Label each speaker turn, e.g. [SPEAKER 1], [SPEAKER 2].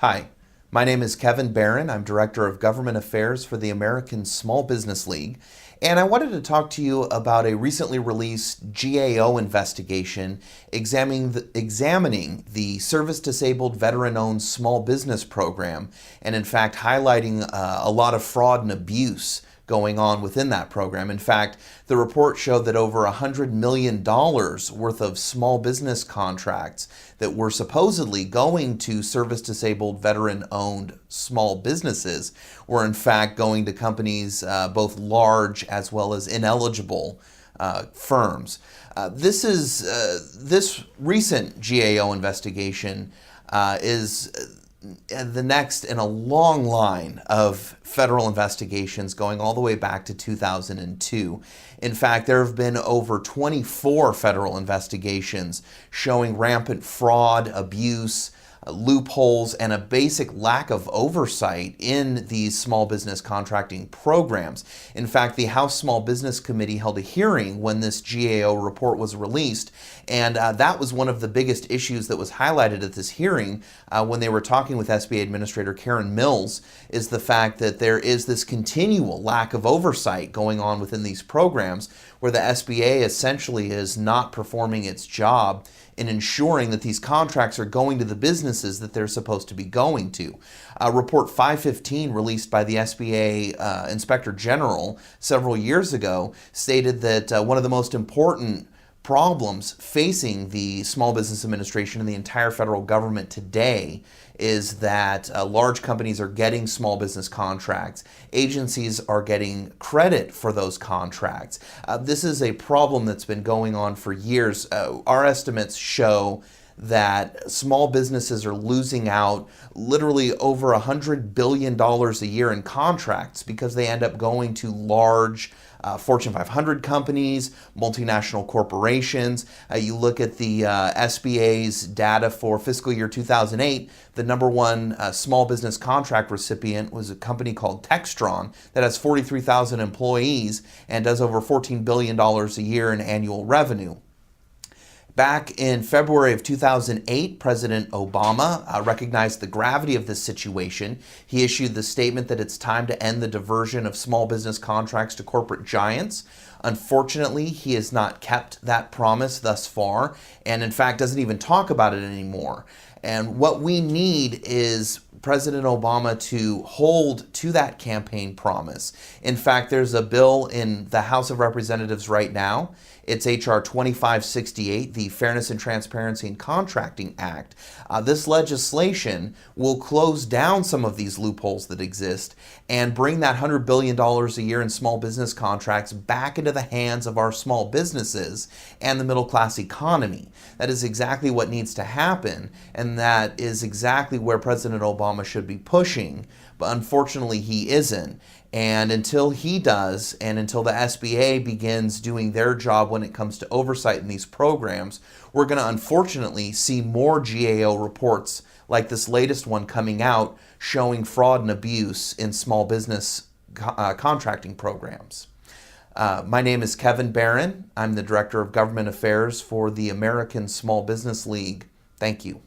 [SPEAKER 1] Hi, my name is Kevin Barron. I'm Director of Government Affairs for the American Small Business League, and I wanted to talk to you about a recently released GAO investigation examining the service-disabled veteran-owned small business program, and in fact highlighting a lot of fraud and abuse going on within that program. In fact, the report showed that over $100 million worth of small business contracts that were supposedly going to service-disabled veteran-owned small businesses were in fact going to companies, both large as well as ineligible firms. This recent GAO investigation is the next in a long line of federal investigations going all the way back to 2002. In fact, there have been over 24 federal investigations showing rampant fraud, abuse, loopholes, and a basic lack of oversight in these small business contracting programs. In fact, the House Small Business Committee held a hearing when this GAO report was released, and that was one of the biggest issues that was highlighted at this hearing when they were talking with SBA Administrator Karen Mills, is the fact that there is this continual lack of oversight going on within these programs where the SBA essentially is not performing its job in ensuring that these contracts are going to the businesses that they're supposed to be going to. Report 515, released by the SBA Inspector General several years ago, stated that one of the most important problems facing the Small Business Administration and the entire federal government today is that large companies are getting small business contracts. Agencies are getting credit for those contracts. This is a problem that's been going on for years. Our estimates show that small businesses are losing out literally over $100 billion a year in contracts because they end up going to large Fortune 500 companies, multinational corporations. You look at the SBA's data for fiscal year 2008, the number one small business contract recipient was a company called Textron that has 43,000 employees and does over $14 billion a year in annual revenue. Back in February of 2008, President Obama recognized the gravity of this situation. He issued the statement that it's time to end the diversion of small business contracts to corporate giants. Unfortunately, he has not kept that promise thus far, and in fact doesn't even talk about it anymore. And what we need is President Obama to hold to that campaign promise. In fact, there's a bill in the House of Representatives right now. It's H.R. 2568, the Fairness and Transparency in Contracting Act. This legislation will close down some of these loopholes that exist and bring that $100 billion a year in small business contracts back into the hands of our small businesses and the middle class economy. That is exactly what needs to happen, and that is exactly where President Obama should be pushing, but unfortunately he isn't. And until he does, and until the SBA begins doing their job when it comes to oversight in these programs, we're going to unfortunately see more GAO reports like this latest one coming out showing fraud and abuse in small business contracting programs. My name is Kevin Barron. I'm the Director of Government Affairs for the American Small Business League. Thank you.